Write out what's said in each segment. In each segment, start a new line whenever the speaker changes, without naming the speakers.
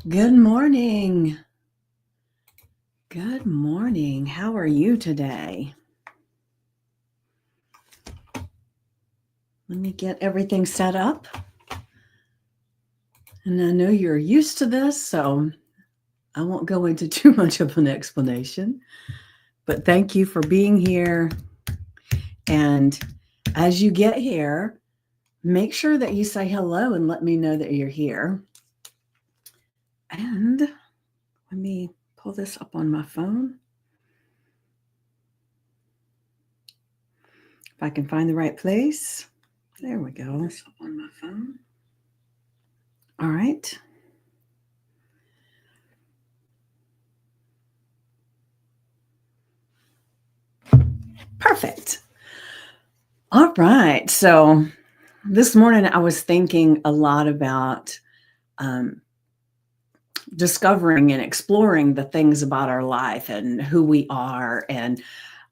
Good morning. Good morning. How are you today? Let me get everything set up. And I know you're used to this, so I won't go into too much of an explanation. But thank you for being here. And as you get here, make sure that you say hello and let me know that you're here. And let me pull this up on my phone. If I can find the right place. There we go. This up on my phone. All right. Perfect. All right. So this morning I was thinking a lot about discovering and exploring the things about our life and who we are. And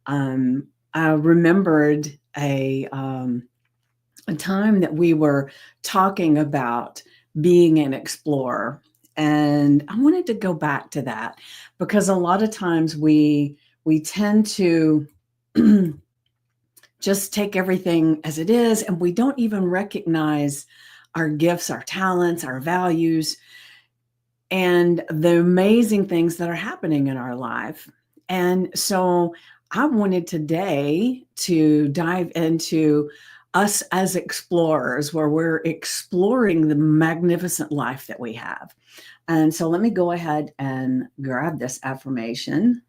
I remembered a time that we were talking about being an explorer. And I wanted to go back to that because a lot of times we tend to just take everything as it is, and we don't even recognize our gifts, our talents, our values, and the amazing things that are happening in our life. And so I wanted today to dive into us as explorers, where we're exploring the magnificent life that we have. And so let me go ahead and grab this affirmation.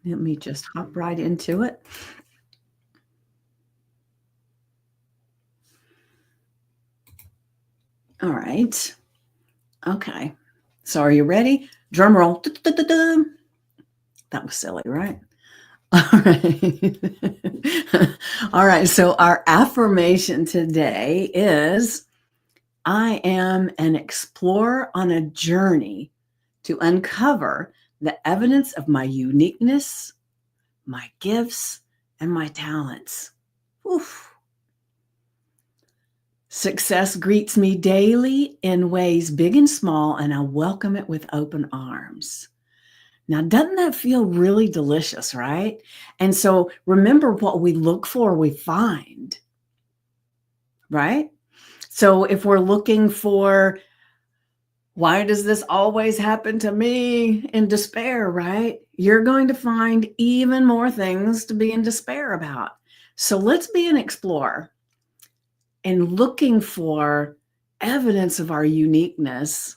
Let me just hop right into it. All right. Okay. So are you ready? Drum roll. That was silly, right? All right. All right. So our affirmation today is I am an explorer on a journey to uncover the evidence of my uniqueness, my gifts, and my talents. Oof. Success greets me daily in ways big and small, and I welcome it with open arms. Now, doesn't that feel really delicious, right? And so remember, what we look for, we find, right? So if we're looking for, why does this always happen to me, in despair, right? You're going to find even more things to be in despair about. So let's be an explorer and looking for evidence of our uniqueness,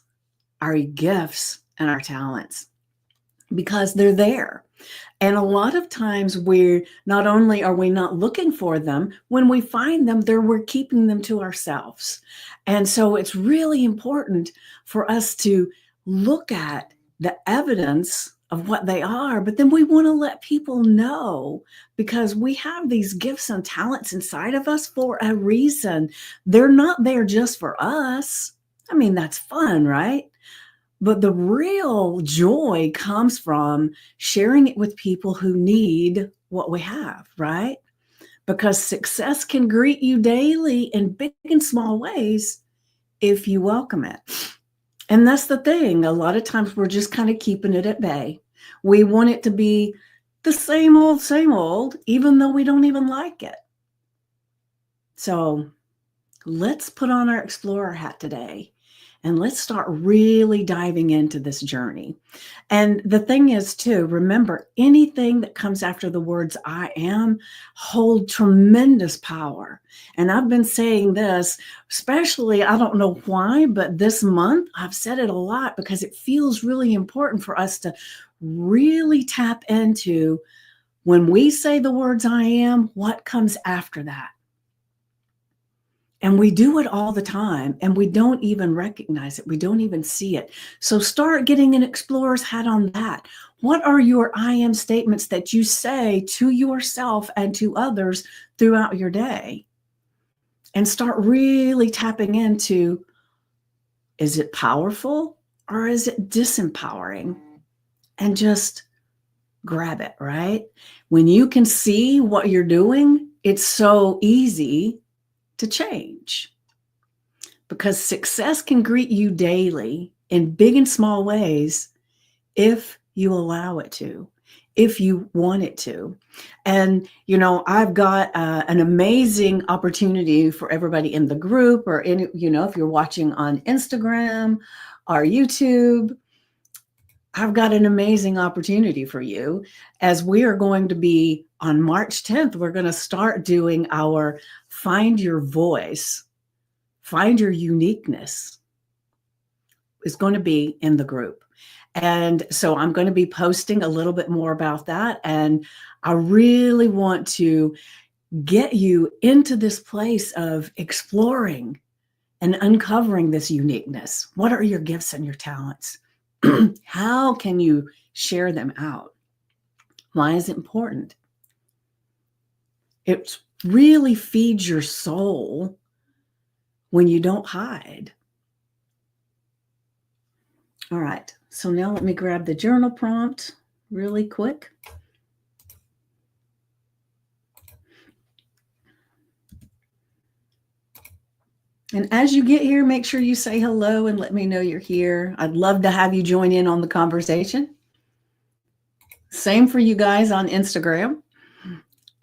our gifts, and our talents, because they're there. And a lot of times we're not only are we not looking for them, when we find them, we're keeping them to ourselves. And so it's really important for us to look at the evidence of what they are, but then we want to let people know, because we have these gifts and talents inside of us for a reason. They're not there just for us. I mean, that's fun, right? But the real joy comes from sharing it with people who need what we have, right? Because success can greet you daily in big and small ways if you welcome it. And that's the thing. A lot of times we're just kind of keeping it at bay. We want it to be the same old, even though we don't even like it. So let's put on our explorer hat today and let's start really diving into this journey. And the thing is, too, remember, anything that comes after the words I am hold tremendous power. And I've been saying this, especially, I don't know why, but this month I've said it a lot because it feels really important for us to really tap into, when we say the words I am, what comes after that. And we do it all the time, and we don't even recognize it. We don't even see it. So start getting an explorer's hat on that. What are your I am statements that you say to yourself and to others throughout your day? And start really tapping into, is it powerful or is it disempowering? And just grab it, right? When you can see what you're doing, it's so easy to change because success can greet you daily in big and small ways if you allow it to, if you want it to. And, I've got an amazing opportunity for everybody in the group or if you're watching on Instagram or YouTube, I've got an amazing opportunity for you as we are going to be on March 10th. We're going to start doing our Find Your Voice, Find Your Uniqueness is going to be in the group. And so I'm going to be posting a little bit more about that. And I really want to get you into this place of exploring and uncovering this uniqueness. What are your gifts and your talents? How can you share them out? Why is it important? It really feeds your soul when you don't hide. All right, so now let me grab the journal prompt really quick. And as you get here, make sure you say hello and let me know you're here. I'd love to have you join in on the conversation. Same for you guys on Instagram.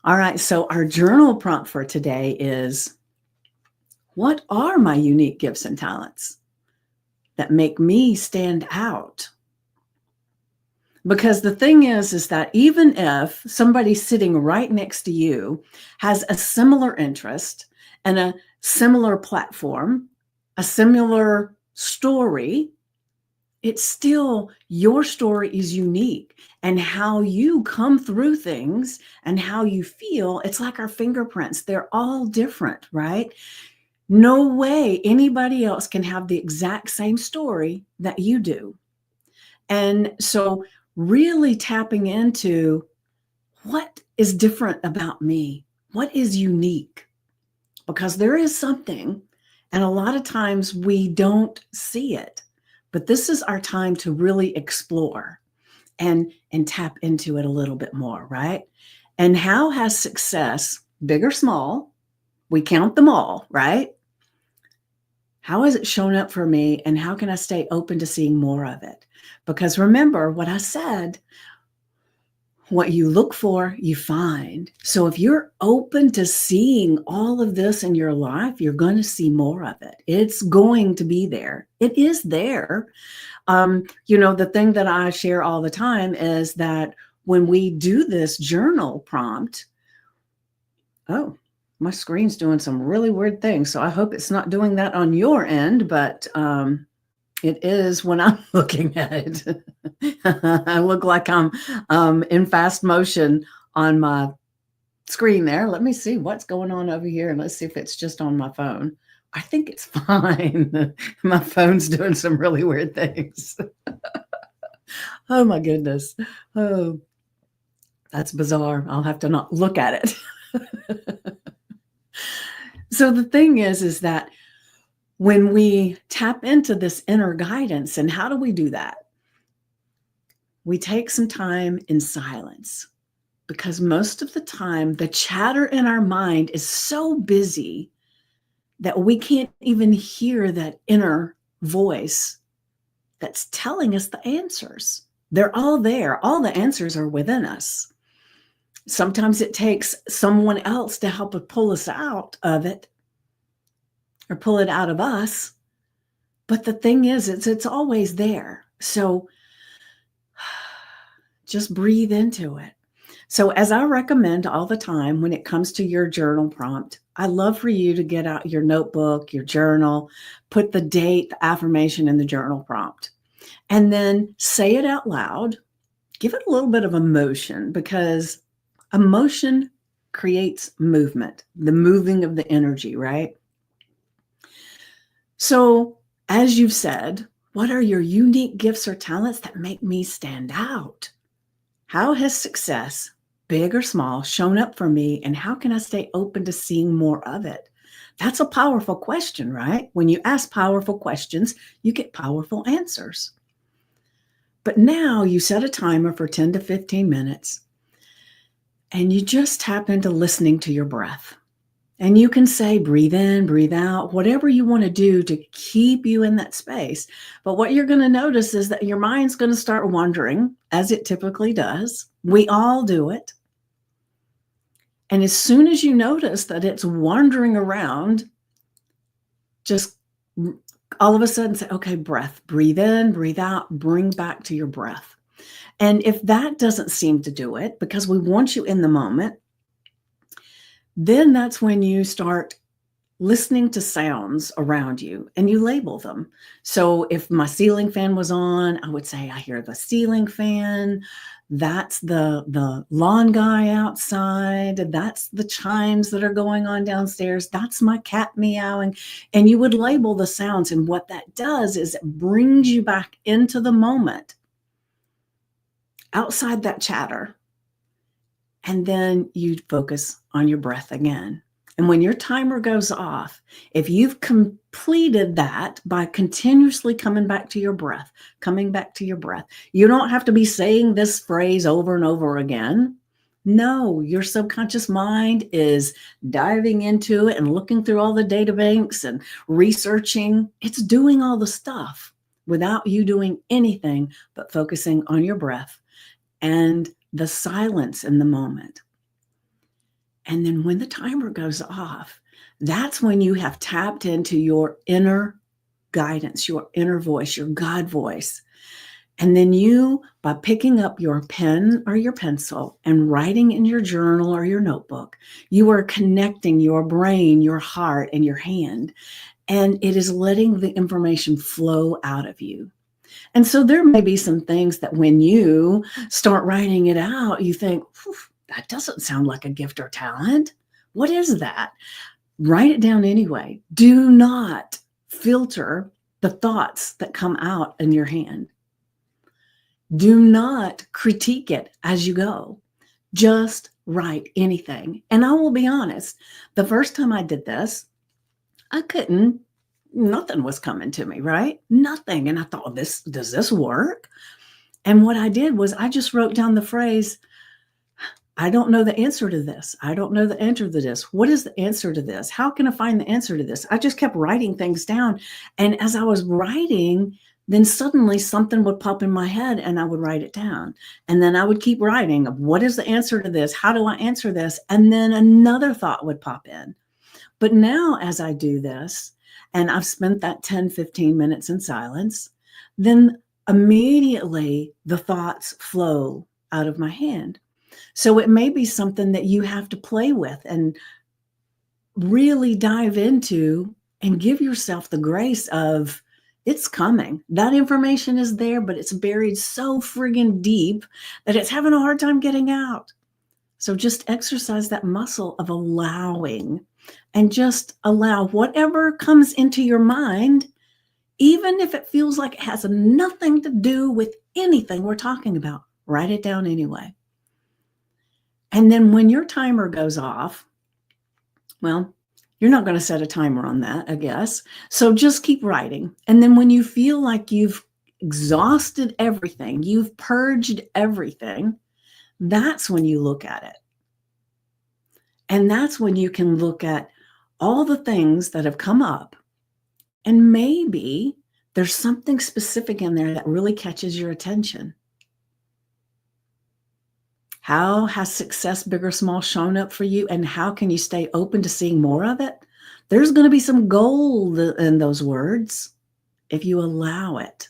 All right, so our journal prompt for today is, what are my unique gifts and talents that make me stand out? Because the thing is that even if somebody sitting right next to you has a similar interest and a similar platform, a similar story, it's still, your story is unique. And how you come through things and how you feel, it's like our fingerprints. They're all different, right? No way anybody else can have the exact same story that you do. And so really tapping into what is different about me, what is unique, because there is something, and a lot of times we don't see it, but this is our time to really explore and tap into it a little bit more, right? And how has success, big or small, we count them all, right? How has it shown up for me, and how can I stay open to seeing more of it? Because remember what I said, what you look for, you find. So if you're open to seeing all of this in your life, you're going to see more of it. It's going to be there. It is there. The thing that I share all the time is that when we do this journal prompt, oh, my screen's doing some really weird things. So I hope it's not doing that on your end, but it is when I'm looking at it. I look like I'm in fast motion on my screen there. Let me see what's going on over here, and let's see if it's just on my phone. I think it's fine. My phone's doing some really weird things. Oh my goodness. Oh, that's bizarre. I'll have to not look at it. So the thing is that when we tap into this inner guidance, and how do we do that? We take some time in silence, because most of the time the chatter in our mind is so busy that we can't even hear that inner voice that's telling us the answers. They're all there. All the answers are within us. Sometimes it takes someone else to help pull us out of it or pull it out of us. But the thing is, it's always there. So just breathe into it. So as I recommend all the time when it comes to your journal prompt, I love for you to get out your notebook, your journal, put the date, the affirmation in the journal prompt, and then say it out loud. Give it a little bit of emotion, because emotion creates movement, the moving of the energy, right? So as you've said, what are your unique gifts or talents that make me stand out? How has success, big or small, shown up for me, and how can I stay open to seeing more of it? That's a powerful question, right? When you ask powerful questions, you get powerful answers. But now you set a timer for 10 to 15 minutes, And you just tap into listening to your breath. And you can say, breathe in, breathe out, whatever you want to do to keep you in that space. But what you're going to notice is that your mind's going to start wandering, as it typically does. We all do it. And as soon as you notice that it's wandering around, just all of a sudden say, okay, breath, breathe in, breathe out, bring back to your breath. And if that doesn't seem to do it, because we want you in the moment, then that's when you start listening to sounds around you and you label them. So if my ceiling fan was on, I would say, I hear the ceiling fan. That's the lawn guy outside. That's the chimes that are going on downstairs. That's my cat meowing. And you would label the sounds. And what that does is it brings you back into the moment, outside that chatter. And then you focus on your breath again. And when your timer goes off, if you've completed that by continuously coming back to your breath, you don't have to be saying this phrase over and over again. No, your subconscious mind is diving into it and looking through all the data banks and researching. It's doing all the stuff without you doing anything but focusing on your breath and the silence in the moment. And then when the timer goes off, that's when you have tapped into your inner guidance, your inner voice, your God voice. And then you, by picking up your pen or your pencil and writing in your journal or your notebook, you are connecting your brain, your heart, and your hand. And it is letting the information flow out of you. And so there may be some things that when you start writing it out, you think, that doesn't sound like a gift or talent. What is that? Write it down anyway. Do not filter the thoughts that come out in your hand. Do not critique it as you go. Just write anything. And I will be honest, the first time I did this, nothing was coming to me, right? Nothing. And I thought, does this work? And what I did was I just wrote down the phrase, I don't know the answer to this. I don't know the answer to this. What is the answer to this? How can I find the answer to this? I just kept writing things down. And as I was writing, then suddenly something would pop in my head and I would write it down. And then I would keep writing, what is the answer to this? How do I answer this? And then another thought would pop in. But now as I do this, and I've spent that 10, 15 minutes in silence, then immediately the thoughts flow out of my hand. So it may be something that you have to play with and really dive into and give yourself the grace of it's coming. That information is there, but it's buried so friggin' deep that it's having a hard time getting out. So just exercise that muscle of allowing and just allow whatever comes into your mind, even if it feels like it has nothing to do with anything we're talking about, write it down anyway. And then when your timer goes off, well, you're not going to set a timer on that, I guess. So just keep writing. And then when you feel like you've exhausted everything, you've purged everything, that's when you look at it. And that's when you can look at all the things that have come up. And maybe there's something specific in there that really catches your attention. How has success, big or small, shown up for you? And how can you stay open to seeing more of it? There's going to be some gold in those words if you allow it.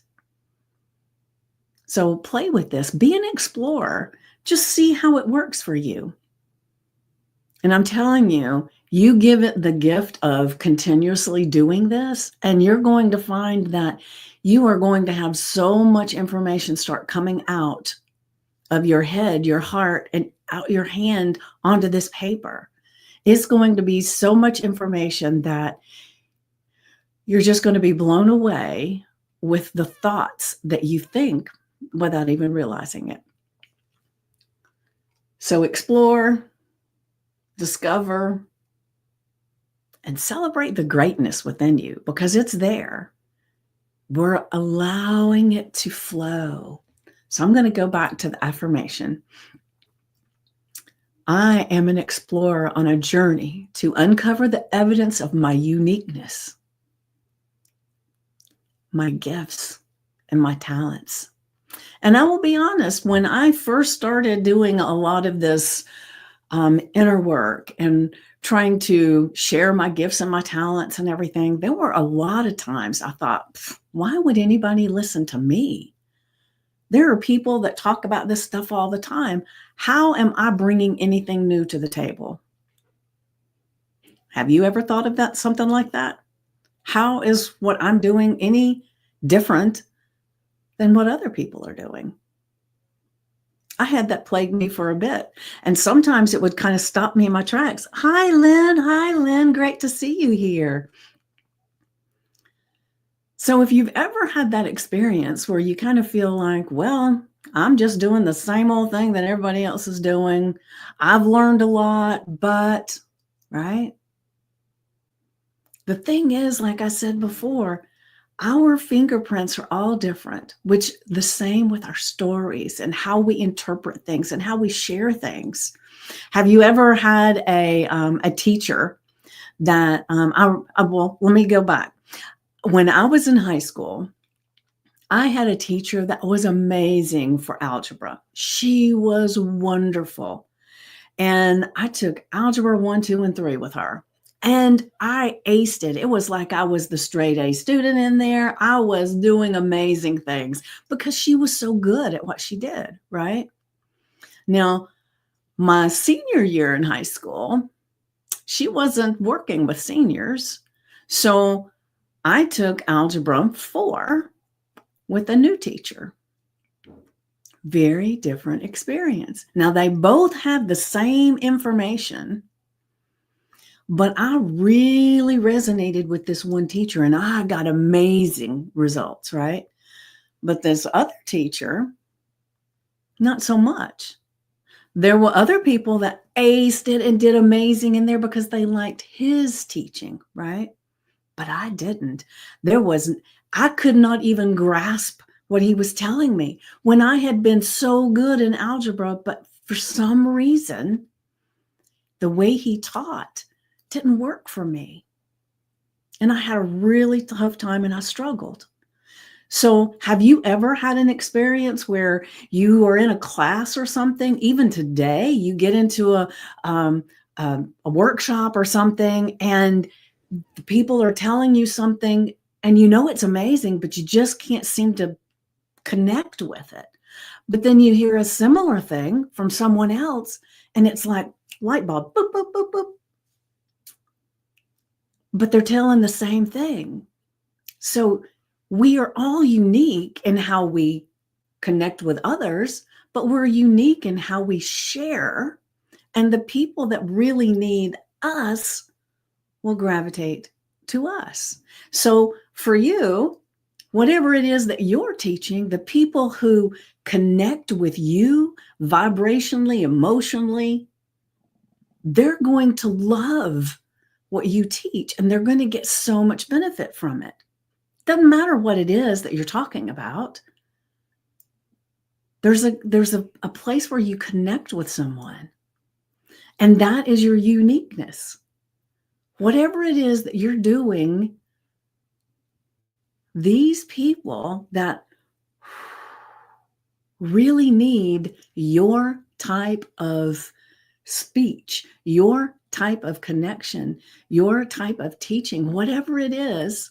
So play with this. Be an explorer. Just see how it works for you. And I'm telling you, you give it the gift of continuously doing this, and you're going to find that you are going to have so much information start coming out of your head, your heart, and out your hand onto this paper. It's going to be so much information that you're just going to be blown away with the thoughts that you think without even realizing it. So explore, discover, and celebrate the greatness within you because it's there. We're allowing it to flow. So I'm going to go back to the affirmation. I am an explorer on a journey to uncover the evidence of my uniqueness, my gifts, and my talents. And I will be honest, when I first started doing a lot of this inner work and trying to share my gifts and my talents and everything, there were a lot of times I thought, why would anybody listen to me? There are people that talk about this stuff all the time. How am I bringing anything new to the table? Have you ever thought of that, something like that? How is what I'm doing any different than what other people are doing? I had that plague me for a bit. And sometimes it would kind of stop me in my tracks. Hi, Lynn. Hi, Lynn. Great to see you here. So if you've ever had that experience where you kind of feel like, well, I'm just doing the same old thing that everybody else is doing. I've learned a lot, but, right? The thing is, like I said before, our fingerprints are all different, which the same with our stories and how we interpret things and how we share things. Have you ever had a teacher that well, let me go back. When I was in high school, I had a teacher that was amazing for algebra. She was wonderful. And I took algebra 1, 2, and 3 with her. And I aced it. It was like I was the straight A student in there. I was doing amazing things because she was so good at what she did, right? Now, my senior year in high school, she wasn't working with seniors. So I took Algebra 4 with a new teacher. Very different experience. Now, they both had the same information, but I really resonated with this one teacher and I got amazing results, right? But this other teacher, not so much. There were other people that aced it and did amazing in there because they liked his teaching, right? But I didn't. I could not even grasp what he was telling me when I had been so good in algebra, but for some reason, the way he taught didn't work for me. And I had a really tough time and I struggled. So, have you ever had an experience where you are in a class or something? Even today, you get into a workshop or something, and the people are telling you something, and you know it's amazing, but you just can't seem to connect with it. But then you hear a similar thing from someone else, and it's like light bulb, boop, boop, boop, boop. But they're telling the same thing. So we are all unique in how we connect with others, but we're unique in how we share. And the people that really need us will gravitate to us. So for you, whatever it is that you're teaching, the people who connect with you vibrationally, emotionally, they're going to love what you teach and they're going to get so much benefit from it. Doesn't matter what it is that you're talking about. There's a place where you connect with someone, and that is your uniqueness. Whatever it is that you're doing, these people that really need your type of speech, your type of connection, your type of teaching, whatever it is,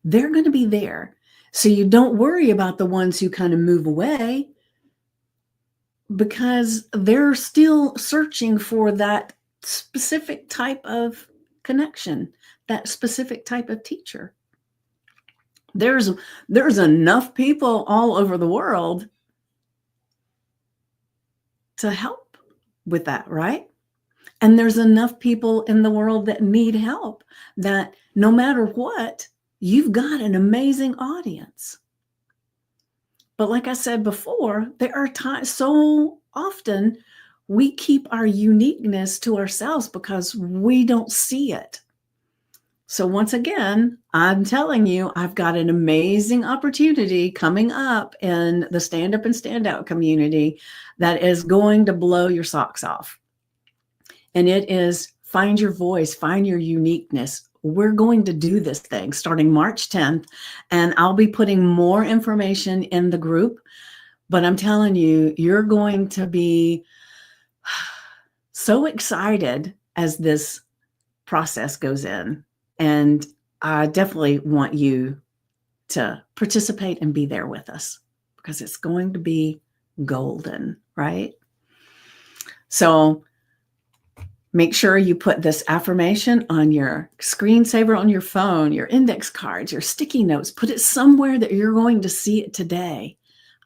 they're going to be there. So you don't worry about the ones who kind of move away because they're still searching for that specific type of connection, that specific type of teacher. There's enough people all over the world to help with that, right? And there's enough people in the world that need help that no matter what, you've got an amazing audience. But like I said before, there are times so often we keep our uniqueness to ourselves because we don't see it. So once again, I'm telling you, I've got an amazing opportunity coming up in the Stand Up and Stand Out community that is going to blow your socks off. And it is find your voice, find your uniqueness. We're going to do this thing starting March 10th, and I'll be putting more information in the group. But I'm telling you, you're going to be so excited as this process goes in. And I definitely want you to participate and be there with us because it's going to be golden, right? So make sure you put this affirmation on your screensaver on your phone, your index cards, your sticky notes. Put it somewhere that you're going to see it today.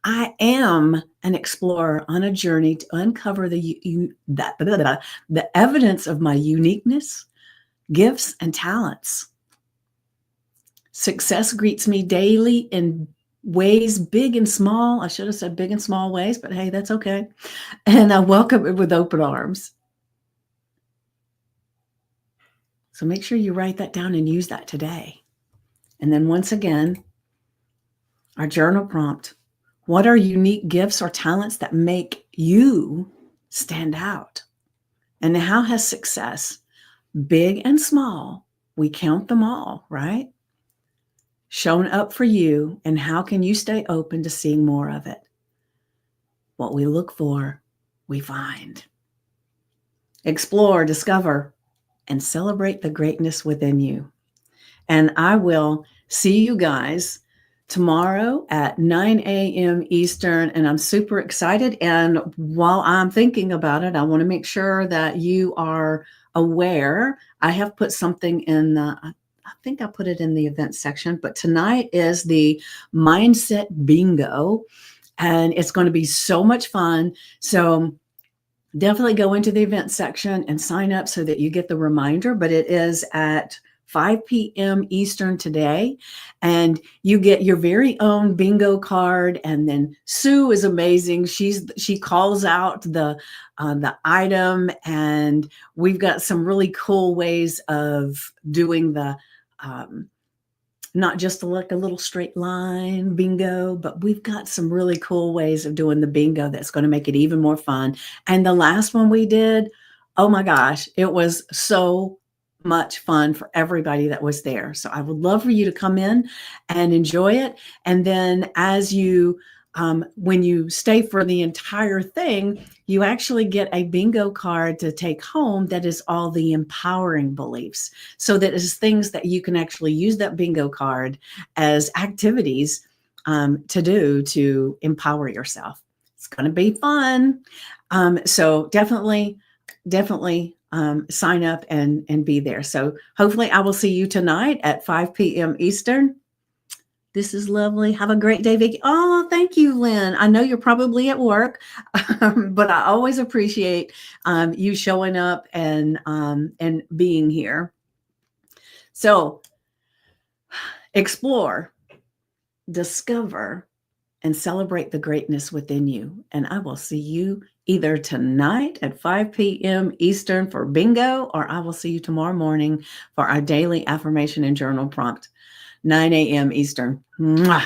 I am an explorer on a journey to uncover the evidence of my uniqueness, gifts, and talents. Success greets me daily in ways big and small. I should have said big and small ways, but hey, that's okay. And I welcome it with open arms. So make sure you write that down and use that today. And then once again, our journal prompt. What are unique gifts or talents that make you stand out? And how has success, big and small, we count them all, right? Shown up for you, and how can you stay open to seeing more of it? What we look for, we find. Explore, discover, and celebrate the greatness within you. And I will see you guys tomorrow at 9 a.m. Eastern, and I'm super excited. And while I'm thinking about it, I want to make sure that you are aware. I have put something in I think I put it in the event section, but tonight is the mindset bingo, and it's going to be so much fun. So definitely go into the event section and sign up so that you get the reminder, but it is at 5 p.m. Eastern today, and you get your very own bingo card. And then Sue is amazing. She calls out the item, and we've got some really cool ways of doing the not just like a little straight line bingo, but we've got some really cool ways of doing the bingo that's going to make it even more fun. And the last one we did, oh my gosh, it was so much fun for everybody that was there. So I would love for you to come in and enjoy it. And then as you, when you stay for the entire thing, you actually get a bingo card to take home that is all the empowering beliefs. So that is things that you can actually use that bingo card as activities to do to empower yourself. It's going to be fun. So definitely sign up and be there. So hopefully I will see you tonight at 5 p.m. Eastern. This is lovely. Have a great day, Vicki. Oh, thank you, Lynn. I know you're probably at work, but I always appreciate you showing up and being here. So explore, discover, and celebrate the greatness within you. And I will see you either tonight at 5 p.m. Eastern for bingo, or I will see you tomorrow morning for our daily affirmation and journal prompt, 9 a.m. Eastern. Mwah.